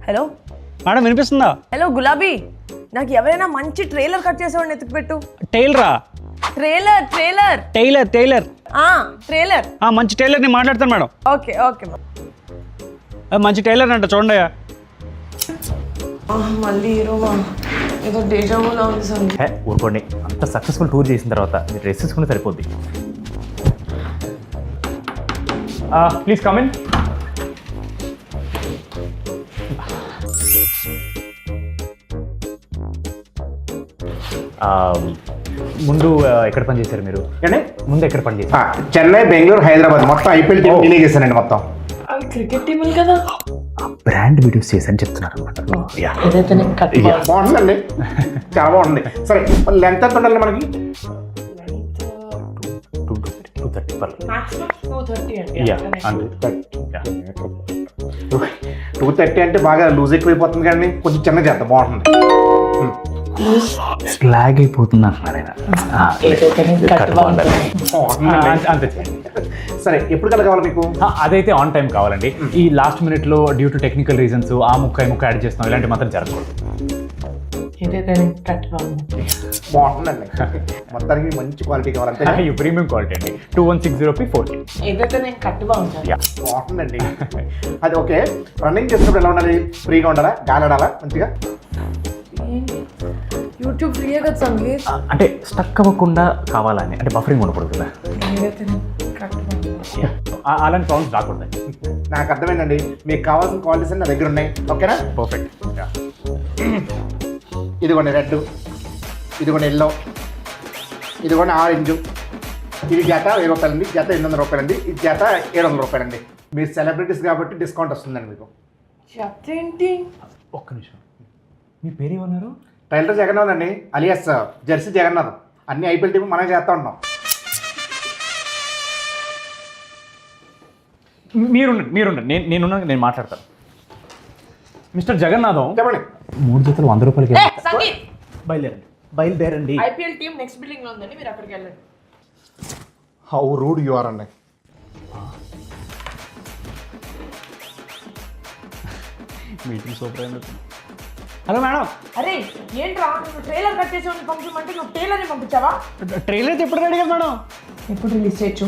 Hello madam వినిపిస్తుందా? Hello గులాబీ, నాకు ఎవరైనా మంచి ట్రైలర్ కట్ చేసేవాడిని ఎత్తుకుపెట్టు. టైలరా? Trailer trailer tailor tailor trailer. మంచి టైలర్ని మాట్లాడతాను మేడం. ఓకే ఓకే మంచి టైలర్ అంట చూడండి. మళ్ళీ హీరోవా? ఏదో డేజావులా ఉంది సార్. ఊరుకోండి, అంత సక్సెస్ఫుల్ టూర్ చేసిన తర్వాత మీరు డ్రెస్ తీసుకుని సరిపోద్ది. Please come in. ముందు ఎక్కడ పని చేశారు మీరు? ముందు ఎక్కడ పని చేశారు? చెన్నై, బెంగళూరు, హైదరాబాద్ మొత్తం ఐపీఎల్ టీం నేనే చేశానండి మొత్తం. అవి క్రికెట్ టీములు కదా. బ్రాండ్ వీడియోస్ చేశాను చెప్తున్నారు అనమాట. బాగుంటుందండి, చాలా బాగుంది. సరే లెంత్ ఎంత ఉండాలి మనకి? 230 అంటే బాగా లూజ్ ఎక్కువైపోతుంది కానీ కొంచెం చిన్న చేద్దాం, బాగుంటుంది. స్లాగ్ అయిపోతుంది అంటున్నారు ఆయన. అంతే. సరే ఎప్పుడు కల్లా కావాలి మీకు? అదైతే ఆన్ టైం కావాలండి. ఈ లాస్ట్ మినిట్ లో డ్యూ టు టెక్నికల్ రీజన్స్ ఆ ముక్క యాడ్ చేస్తాం, ఇలాంటి మాత్రం జరగకూడదు. బాగుంటుందండి, మొత్తానికి మంచి క్వాలిటీ కావాలంటే ప్రీమియం క్వాలిటీ అండి. 2160p4K. బాగుంటుందండి. అది ఓకే. రన్నింగ్ చేసినప్పుడు ఎలా ఉండాలి? ఫ్రీగా ఉండాలా? గాలాడాలా మంచిగా? యూట్యూబ్ ఫ్రీ కదా సంగీత్. అంటే స్టక్ అవ్వకుండా కావాలని, అంటే బఫరింగ్ ఉండకూడదు కదా, అలాంటి ప్రాబ్లమ్స్ రాకూడదు. నాకు అర్థమైందండి, మీకు కావాల్సిన క్వాలిటీస్ నా దగ్గర ఉన్నాయి. ఓకేనా? పర్ఫెక్ట్. ఇదిగోండి రెడ్, ఇదిగోండి ఎల్లో, ఇదిగోండి ఆరెంజ్. ఇది జత 1000 రూపాయలండి, జత 800 రూపాయలండి, ఇది జత 700 రూపాయలండి. మీరు సెలబ్రిటీస్ కాబట్టి డిస్కౌంట్ వస్తుందండి మీకు. ఏంటి? ఒక్క నిమిషం, మీ పేరు ఏమన్నారు? టైలర్ జగన్నాథ్ అండి, అలియాస్ జెర్సీ జగన్నాథ్. అన్ని ఐపీఎల్ టీం మనం చేస్తూ ఉన్నాం. మీరుండండి, నేను మాట్లాడతాను. మిస్టర్ జగన్నాథం, చెప్పండి. 3 జతలు 100 రూపాయలకి. సంగీత్ బయలుదేరండి. ఐపీఎల్ టీం నెక్స్ట్ బిల్డింగ్ లో ఉందండి, మీరు అక్కడికి వెళ్ళండి. హౌ రూడ్ యు ఆర్ అండి. మీటింగ్ సూపర్ అయినట్టు. Hello madam. అరే ఏంట్రా, నువ్వు ట్రైలర్ కట్ చేసేవాడిని పంపించమంటే నువ్వు టైలర్ని పంపించావా? ట్రైలర్ ఎప్పుడు రెడీ కదా మేడం? ఎప్పుడు రిలీజ్ చేయొచ్చు?